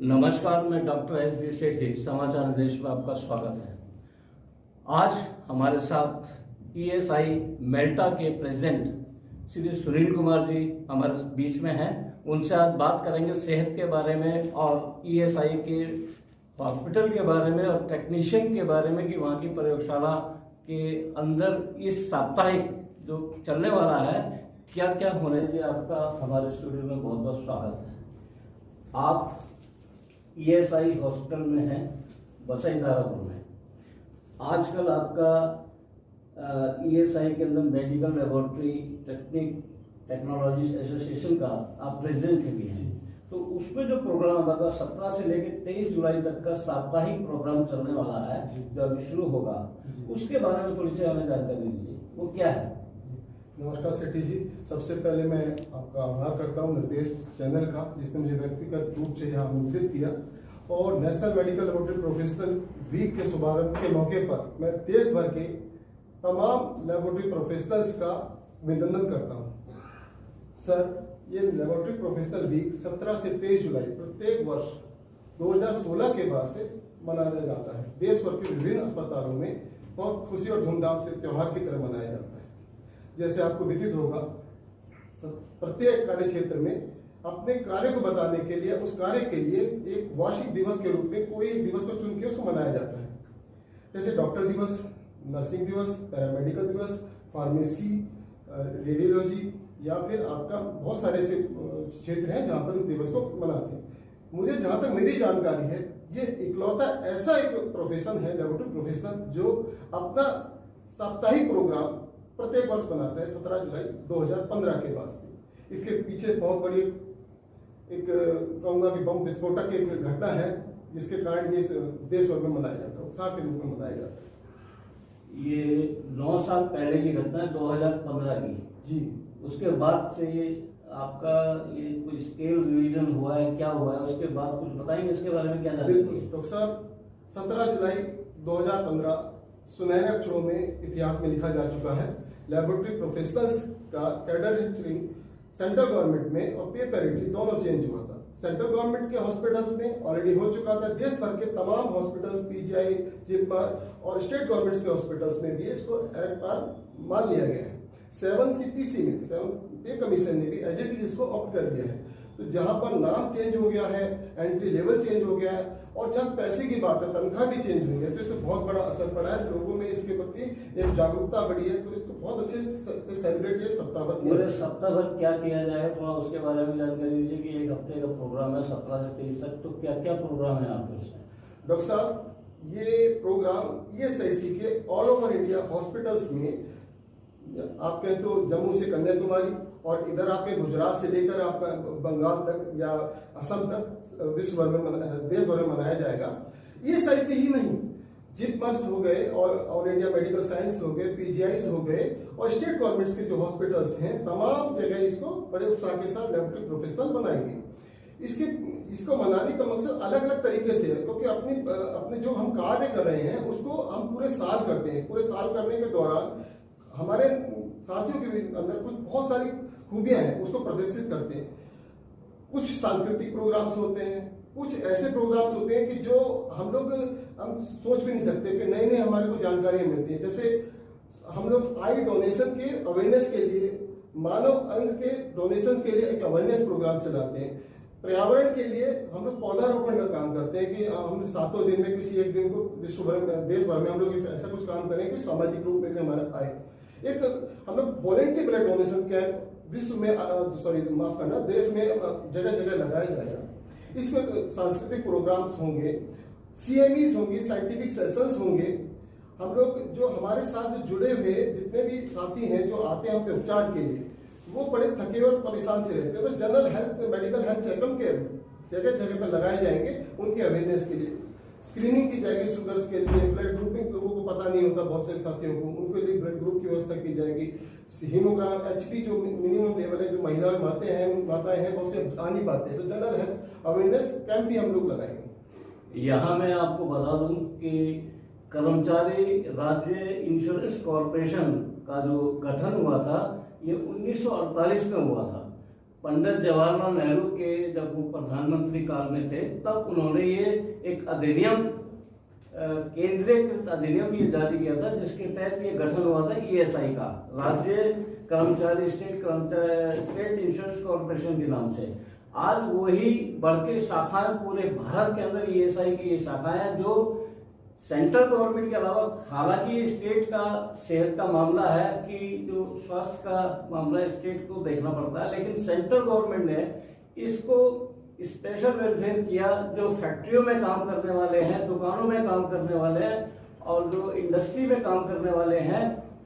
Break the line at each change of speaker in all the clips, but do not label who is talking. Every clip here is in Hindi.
नमस्कार, मैं डॉक्टर एस डी सेठी, समाचार निर्देश में आपका स्वागत है। आज हमारे साथ ईएसआई मेल्टा के प्रेसिडेंट श्री सुनील कुमार जी हमारे बीच में हैं। उनसे आज बात करेंगे सेहत के बारे में और ईएसआई के हॉस्पिटल के बारे में और टेक्नीशियन के बारे में कि वहाँ की प्रयोगशाला के अंदर इस साप्ताहिक जो चलने वाला है क्या क्या होने जी। आपका हमारे स्टूडियो में बहुत बहुत स्वागत है। आप ईएसआई हॉस्पिटल में है बसई धारापुर में। आजकल आपका ईएसआई के अंदर मेडिकल लेबोरेटरी टेक्नोलॉजिस्ट एसोसिएशन का आप प्रेसिडेंट हैं भी, तो उसमें जो प्रोग्राम होगा 17 से लेकर 23 जुलाई तक का साप्ताहिक प्रोग्राम चलने वाला है जो अभी शुरू होगा, उसके बारे में थोड़ी सी हमें जानकारी दीजिए, वो क्या है।
नमस्कार सेठी जी, सबसे पहले मैं आपका आभार करता हूं निर्देश चैनल का, जिसने मुझे व्यक्तिगत रूप से यहाँ आमंत्रित किया। और national medical laboratory professional week के शुभारंभ के मौके पर मैं देश भर के तमाम लेबोरेटरी प्रोफेशनल्स का अभिनंदन करता हूँ। सर, ये लेबोरेटरी प्रोफेशनल वीक 17 से 23 जुलाई प्रत्येक वर्ष 2016 के बाद से मनाया जाता है। देश भर के विभिन्न अस्पतालों में बहुत खुशी और धूमधाम से त्योहार की तरह मनाया जाता है। जैसे आपको विदित होगा, प्रत्येक कार्य क्षेत्र में अपने कार्य को बताने के लिए, उस कार्य के लिए एक वार्षिक दिवस के रूप में कोई एक दिवस को चुन के उसको मनाया जाता है। जैसे डॉक्टर दिवस, नर्सिंग दिवस, पैरामेडिकल दिवस, फार्मेसी, रेडियोलॉजी, या फिर आपका बहुत सारे ऐसे क्षेत्र हैं जहां पर इस दिवस को मनाते हैं। मुझे जहां तक मेरी जानकारी है, ये इकलौता ऐसा एक प्रोफेशन है, लेबोरेटरी प्रोफेशनल, जो अपना साप्ताहिक प्रोग्राम प्रत्येक वर्ष बनाता है 17 जुलाई 2015 के बाद से। इसके पीछे बहुत बड़ी एक कहूंगा कि बम विस्फोटक एक घटना है, जिसके कारण ये देश भर में मनाया जाता है, उत्साह के रूप में मनाया जाता है।
ये 9 साल पहले की घटना है, 2015 की
जी।
उसके बाद से ये आपका ये कोई स्केल रिवीजन हुआ है, क्या हुआ है, उसके बाद कुछ बताएंगे इसके बारे में, क्या जानते हैं।
डॉक्टर साहब, 17 जुलाई 2015 सुनहरे अक्षरों में इतिहास में लिखा जा चुका है। लेबोरेटरी प्रोफेशनल्स का कैडर हिस्ट्री सेंट्रल गवर्नमेंट में और पे पैरिटी दोनों चेंज हुआ था। सेंट्रल गवर्नमेंट के हॉस्पिटल्स में ऑलरेडी हो चुका था। देश भर के तमाम हॉस्पिटल्स, पीजीआई, जिपमर और स्टेट गवर्नमेंट्स के हॉस्पिटल्स में भी इसको एक बार मान लिया गया है। 7 CPC में 7 पे कमीशन ने भी एज इट इज इसको ऑप्ट कर दिया है। तो जहां पर नाम चेंज हो गया है, एंट्री लेवल चेंज हो गया है, और जब पैसे की बात है, तनख्वाह भी चेंज हुई है, तो इससे बहुत बड़ा असर पड़ा है। लोगों में इसके प्रति एक जागरूकता बढ़ी है, तो इसको बहुत अच्छे से सेलिब्रेट किया सप्ताह भर।
पूरे सप्ताह भर क्या किया जाएगा, थोड़ा उसके बारे में जानकारी दीजिए कि एक हफ्ते का प्रोग्राम है 17 से 23 तक, तो क्या क्या प्रोग्राम है आपके उसमें।
डॉक्टर साहब, ये प्रोग्राम ईएसआईसी के ऑल ओवर इंडिया हॉस्पिटल्स में, आप कहें तो जम्मू से कन्याकुमारी और इधर आपके गुजरात से लेकर आपका बंगाल तक या असम तक विश्व भर में, देश भर में मनाया जाएगा। ईएसआईसी ही नहीं, जिपमर्स हो गए और ऑल इंडिया मेडिकल साइंस हो गए, पीजीआईस हो गए, और स्टेट गवर्नमेंट्स के जो हॉस्पिटल्स हैं, तमाम जगह इसको बड़े उत्साह के साथ लेबोरेटरी प्रोफेशनल बनाएंगे। इसको मनाने का मकसद अलग अलग तरीके से है, क्योंकि अपने जो हम कार्य कर रहे हैं उसको हम पूरे साल करते हैं। पूरे साल करने के दौरान हमारे साथियों के अंदर कुछ बहुत सारी खूबियां हैं, उसको प्रदर्शित करते हैं। कुछ सांस्कृतिक प्रोग्राम्स होते हैं, कुछ ऐसे प्रोग्राम्स होते हैं कि जो हम सोच भी नहीं सकते कि नई नई हमारे को जानकारियां मिलती हैं। जैसे हम लोग आई डोनेशन के अवेयरनेस के लिए, मानव अंग के डोनेशन के लिए एक अवेयरनेस प्रोग्राम चलाते हैं। पर्यावरण के लिए हम लोग पौधारोपण का काम करते हैं कि हम 7 दिन में किसी एक दिन को विश्व भर में, देश भर में हम लोग ऐसा कुछ काम करें कि सामाजिक रूप में हमारा आए। एक हम लोग वॉलेंट्री ब्लड डोनेशन कैंप विश्व में, माफ करना, देश में जगह जगह लगाया जाएगा। इसमें सांस्कृतिक प्रोग्राम्स होंगे, सीएमईज होंगी, साइंटिफिक सेशंस होंगे। हम लोग जो हमारे साथ जुड़े हुए जितने भी साथी हैं जो आते हैं अपने उपचार के लिए, वो बड़े थके और परेशान से रहते हैं, तो general health, medical health checkup के जगह जगह पर लगाए जाएंगे उनके अवेयरनेस के लिए। स्क्रीनिंग की जाएगी शुगर्स के लिए, ब्लड ग्रुपिंग लोगों को पता नहीं होता, बहुत सारे साथियों को, उनके लिए ब्लड ग्रुप की व्यवस्था की जाएगी। हीमोग्राम, एचपी जो मिनिमम लेवल है, जो माताएं हैं बहुत से आ नहीं पाते हैं, तो जनरल हेल्थ अवेयरनेस कैंप भी हम लोग लगाएंगे।
यहाँ मैं आपको बता दूं कि कर्मचारी राज्य इंश्योरेंस कॉर्पोरेशन का जो गठन हुआ था, ये 1948 में हुआ था। पंडित जवाहरलाल नेहरू के जब वो प्रधानमंत्री काल में थे तब उन्होंने ये एक अधिनियम, केंद्रीयकृत अधिनियम ये जारी किया था, जिसके तहत ये गठन हुआ था ईएसआई का, राज्य कर्मचारी स्टेट इंश्योरेंस कॉर्पोरेशन के नाम से। आज वही बढ़ के शाखाएं पूरे भारत के अंदर ईएसआई की ये शाखाएं, जो सेंट्रल गवर्नमेंट के अलावा, हालांकि स्टेट का सेहत का मामला है कि जो स्वास्थ्य का मामला है स्टेट को देखना पड़ता है, लेकिन सेंट्रल गवर्नमेंट ने इसको स्पेशल वेलफेयर किया। जो फैक्ट्रियों में काम करने वाले हैं, दुकानों में काम करने वाले हैं और जो इंडस्ट्री में काम करने वाले हैं,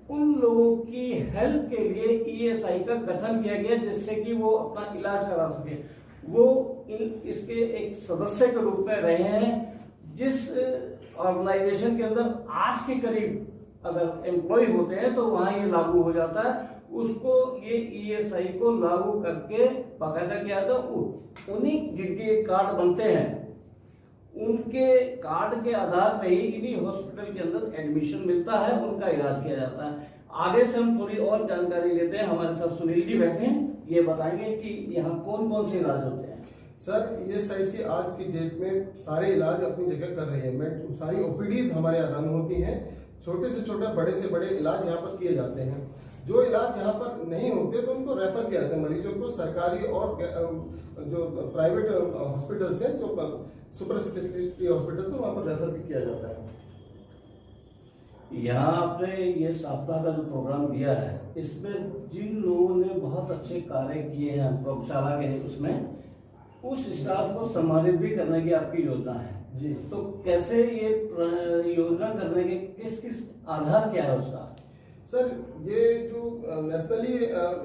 उन लोगों की हेल्प के लिए ईएसआई का गठन किया गया, जिससे कि वो अपना इलाज करा सके। वो इसके एक सदस्य के रूप में रहे हैं। जिस ऑर्गेनाइजेशन के अंदर आज के करीब अगर एम्प्लॉय होते हैं तो वहां ये लागू हो जाता है, उसको ये ईएसआई को लागू करके बाकायदा किया था। उन्हीं जिनके कार्ड बनते हैं, उनके कार्ड के आधार पर ही इन्हीं हॉस्पिटल के अंदर एडमिशन मिलता है, उनका इलाज किया जाता है। आगे से हम थोड़ी और जानकारी लेते हैं। हमारे साथ सुनील जी बैठे हैं, ये बताएंगे कि यहाँ कौन कौन से इलाज होते हैं।
सर, ईएसआईसी आज की डेट में सारे इलाज अपनी जगह कर रही है। सारी ओपीडीज हमारे यहाँ रन होती हैं। छोटे से छोटा, बड़े से बड़े इलाज यहाँ पर किए जाते हैं। जो इलाज यहाँ पर नहीं होते तो उनको रेफर किया जाता है मरीजों को सरकारी और जो प्राइवेट हॉस्पिटल्स हैं, जो सुपर स्पेशलिटी हॉस्पिटल्स हैं, वहाँ पर रेफर भी किया जाता है।
यहाँ आपने ये सप्ताह का जो प्रोग्राम दिया है, इसमें जिन लोगों ने बहुत अच्छे कार्य किए हैं प्रयोगशाला के, उसमें उस स्टाफ को सम्मानित भी करने की आपकी योजना है
जी।
तो कैसे ये योजना करने के किस आधार क्या है उसका?
सर, ये जो नेशनली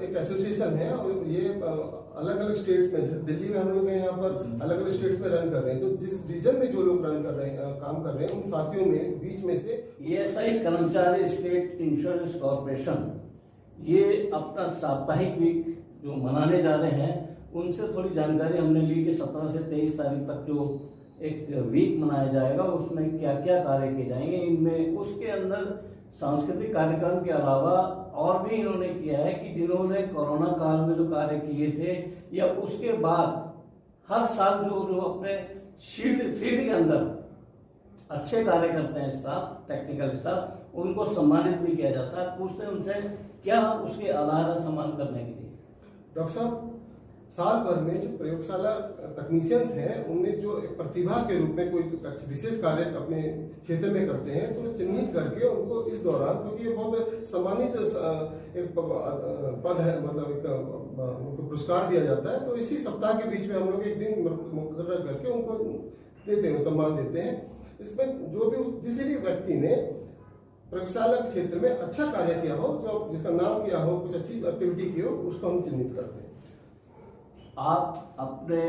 एक एसोसिएशन है और ये अलग अलग स्टेट्स में, जैसे दिल्ली में हम लोग हैं, यहाँ पर अलग अलग स्टेट्स में रन कर रहे हैं। तो जिस रीजन में जो लोग रन कर रहे हैं, काम कर रहे हैं, उन साथियों में बीच में से
ईएसआई कर्मचारी स्टेट इंश्योरेंस कॉर्पोरेशन ये अपना साप्ताहिक वीक जो मनाने जा रहे हैं, उनसे थोड़ी जानकारी हमने ली कि 17 से 23 तारीख तक जो एक वीक मनाया जाएगा, उसमें क्या क्या कार्य किए जाएंगे। इनमें उसके अंदर सांस्कृतिक कार्यक्रम के अलावा और भी इन्होंने किया है कि जिन्होंने कोरोना काल में जो कार्य किए थे या उसके बाद हर साल जो अपने फील्ड के अंदर अच्छे कार्य करते हैं स्टाफ, टेक्निकल स्टाफ, उनको सम्मानित भी किया जाता है। पूछते हैं उनसे क्या उसके आधार है सम्मान करने के लिए।
डॉक्टर साहब, साल भर में जो प्रयोगशाला तकनीशियंस हैं, उनमें जो एक प्रतिभा के रूप में कोई विशेष कार्य अपने क्षेत्र में करते हैं, तो चिन्हित करके उनको इस दौरान, क्योंकि ये बहुत सम्मानित एक पद है, मतलब एक उनको पुरस्कार दिया जाता है, तो इसी सप्ताह के बीच में हम लोग एक दिन मुकर्रर करके उनको देते हैं, सम्मान देते हैं। इसमें जो भी किसी भी व्यक्ति ने प्रयोगशाला क्षेत्र में अच्छा कार्य किया हो, जो जिसका नाम किया हो, कुछ अच्छी एक्टिविटी की हो, उसको हम चिन्हित करते हैं।
आप अपने,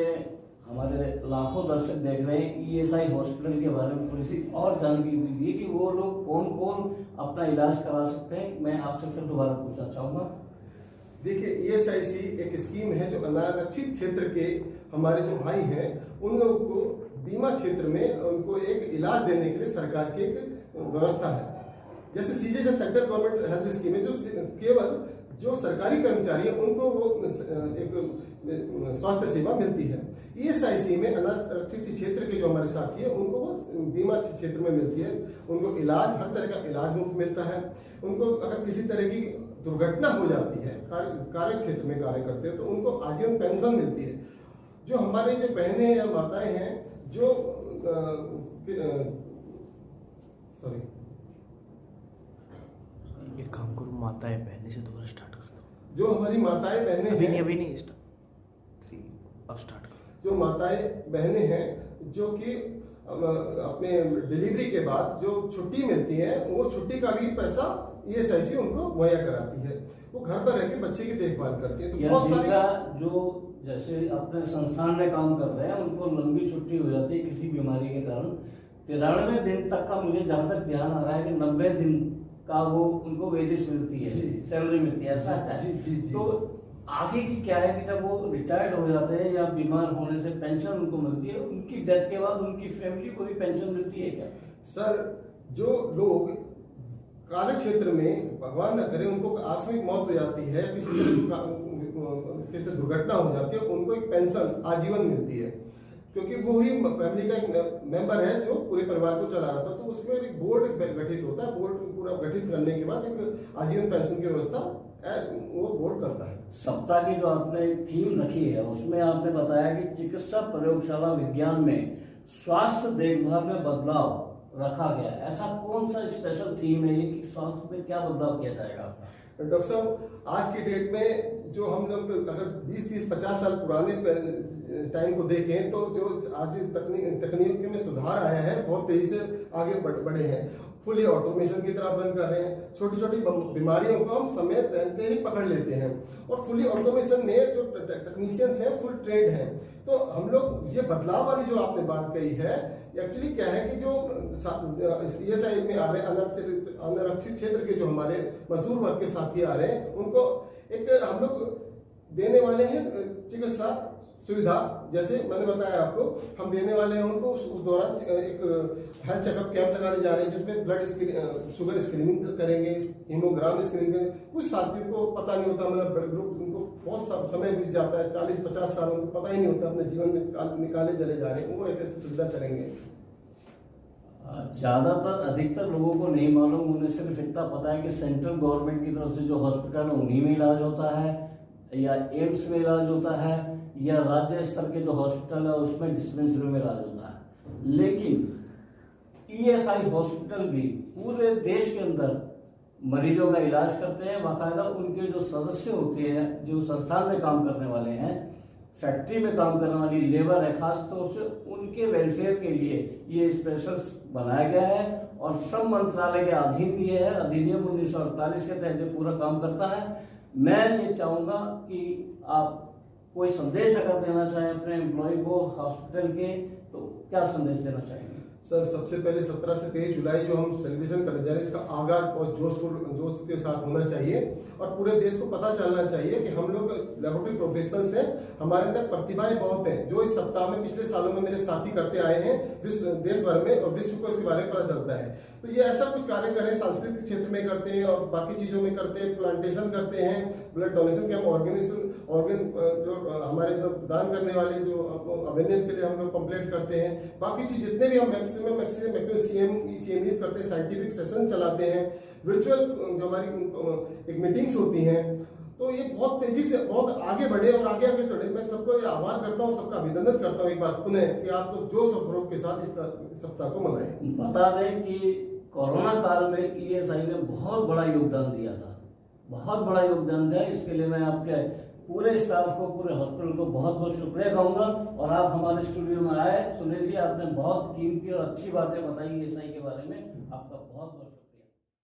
हमारे लाखों दर्शक देख रहे हैं, ईएसआई हॉस्पिटल के बारे में थोड़ी सी और जानकारी दीजिए कि वो लोग कौन कौन अपना इलाज करा सकते हैं। मैं आपसे फिर दोबारा पूछना चाहूँगा।
देखिए, ईएसआईसी एक स्कीम है जो अनारक्षित क्षेत्र के हमारे जो भाई हैं, उन लोगों को बीमा क्षेत्र में उनको एक इलाज देने के लिए सरकार की एक व्यवस्था है। जैसे सीजे सेंट्रल गवर्नमेंट हेल्थ स्कीम है, जो केवल जो सरकारी कर्मचारी है उनको वो एक स्वास्थ्य सेवा मिलती है। ईएसआईसी में अनारक्षित क्षेत्र के जो हमारे साथी है, उनको वो बीमा क्षेत्र में मिलती है। उनको इलाज, हर तरह का इलाज मुफ्त मिलता है। उनको अगर किसी तरह की दुर्घटना हो जाती है, कार्य क्षेत्र में कार्य करते हैं, तो उनको आजीवन पेंशन मिलती है। जो हमारे जो बहनें या माताएं हैं, जो सॉरी
एक काम करो, माताएं बहनें से दोबारा स्टार्ट कर दो।
जो हमारी माताएं बहनें
अभी
हैं,
नहीं अब स्टार्ट करो।
जो माताएं बहनें हैं, जो कि अपने डिलीवरी के बाद जो छुट्टी मिलती है, वो छुट्टी का भी पैसा ईएसआईसी उनको मुहैया कराती है। वो घर पर रह के बच्चे की देखभाल करती है। तो बहुत सारी
जो जैसे अपने संस्थान में काम कर रहे हैं, उनको लंबी छुट्टी हो जाती है किसी बीमारी के कारण, 93 दिन तक का, मुझे जहां तक ध्यान आ रहा है कि 90 दिन का वो उनको वेजेस मिलती है, सैलरी मिलती है, ऐसा है।
जी।
तो आगे की क्या है कि जब वो रिटायर्ड हो जाते हैं या बीमार होने से पेंशन उनको मिलती है, उनकी डेथ के बाद उनकी फैमिली को भी पेंशन मिलती है क्या?
सर, जो लोग कार्य क्षेत्र में, भगवान न करे, उनको आकस्मिक मौत हो जाती है, किसी तरह किसी दुर्घटना हो जाती है उनको एक पेंशन आजीवन मिलती है, क्योंकि वो ही फैमिली का एक मेंबर है जो पूरे परिवार को चला रहा था। तो उसमें एक बोर्ड गठित होता है, बोर्ड पूरा गठित करने के बाद एक आजीवन पेंशन की व्यवस्था वो बोर्ड करता है।
सप्ताह की जो आपने थीम रखी है उसमें आपने बताया कि चिकित्सा प्रयोगशाला विज्ञान में स्वास्थ्य देखभाल में बदलाव रखा गया। ऐसा कौन सा स्पेशल थीम है ये कि स्वास्थ्य में क्या बदलाव किया जाएगा?
डॉक्टर साहब, आज की डेट में जो हम लोग अगर 20, 30, 50 साल पुराने टाइम को देखें तो जो आज तकनीकी में सुधार आया है, बहुत तेजी से आगे बढ़े हैं। फुली ऑटोमेशन की तरफ रन कर रहे हैं, छोटी छोटी बीमारियों को हम समय रहते ही पकड़ लेते हैं, और फुली ऑटोमेशन में जो टेक्नीशियंस हैं फुल ट्रेंड हैं। तो हम लोग ये बदलाव वाली जो आपने बात कही है, एक्चुअली क्या है कि जो ईएसआई में आ रहे अनारक्षित क्षेत्र के जो हमारे मजदूर वर्ग के साथी आ रहे हैं, उनको एक हम लोग देने वाले हैं चिकित्सा सुविधा। जैसे मैंने बताया आपको, हम देने वाले हैं उनको उस दौरान एक हेल्थ चेकअप कैंप लगाने जा रहे हैं, जिसमें ब्लड शुगर स्क्रीनिंग करेंगे, हीमोग्राम स्क्रीनिंग करेंगे। कुछ साथियों को पता नहीं होता, मतलब ब्लड ग्रुप उनको बहुत समय बीत जाता है, 40-50 साल उनको पता ही नहीं होता, अपने जीवन में निकाले चले जा रहे हैं। वो एक ऐसी सुविधा करेंगे।
ज्यादातर अधिकतर लोगों को नहीं मालूम, उन्हें सिर्फ इतना पता है कि सेंट्रल गवर्नमेंट की तरफ से जो हॉस्पिटल है उन्हीं में इलाज होता है, या एम्स में इलाज होता है, या राज्य स्तर के जो हॉस्पिटल है उसमें डिस्पेंसरी में इलाज होता है। लेकिन ईएसआई हॉस्पिटल भी पूरे देश के अंदर मरीजों का इलाज करते हैं। बाकायदा उनके जो सदस्य होते हैं, जो संस्थान में काम करने वाले हैं, फैक्ट्री में काम करने वाली लेबर है, खास तौर से उनके वेलफेयर के लिए ये स्पेशल बनाया गया है। और श्रम मंत्रालय के अधीन ये है, अधिनियम 1948 के तहत ये पूरा काम करता है। मैं ये चाहूंगा कि आप कोई संदेश अगर देना चाहें अपने एम्प्लॉय को हॉस्पिटल के, तो क्या संदेश देना चाहेंगे?
सर, सबसे पहले 17 से 23 जुलाई जो हम सेलिब्रेशन करने जा रहे हैं, इसका आगाज और जोश के साथ होना चाहिए, और पूरे देश को पता चलना चाहिए कि हम लोग लेबोरेटरी प्रोफेशनल्स हैं, हमारे अंदर प्रतिभाएं बहुत हैं, जो इस सप्ताह में पिछले सालों में मेरे साथी करते आए हैं देश भर में, और विश्व को इसके बारे में पता चलता है। तो ये ऐसा कुछ कार्य करें, सांस्कृतिक क्षेत्र में करते हैं और बाकी चीजों में करते हैं, प्लांटेशन करते हैं, ब्लड डोनेशन कैंप, ऑर्गन जो हमारे जो दान करने वाले जो अवेयरनेस के लिए हम लोग कंप्लीट करते हैं। बाकी चीज जितने भी हम मैक्सिमम CMEs करते हैं, साइंटिफिक सेशन चलाते हैं, वर्चुअल जो हमारी एक मीटिंग्स होती हैं। तो ये बहुत तेजी से बहुत आगे बढ़े और आगे बढ़े। मैं सबको ये आभार करता हूँ, सबका अभिनंदन करता हूँ एक बार पुनः कि आप तो जोश और खरोश के साथ इस सप्ताह को मनाएं।
बता दें कि कोरोना काल में ईएसआई ने बहुत बड़ा योगदान दिया था, बहुत बड़ा योगदान दिया। इसके लिए मैं आपके पूरे स्टाफ को, पूरे हॉस्पिटल को बहुत बहुत शुक्रिया कहूँगा। और आप हमारे स्टूडियो में आए सुनील जी, आपने बहुत कीमती और अच्छी बातें बताई ईएसआई के बारे में, आपका बहुत बहुत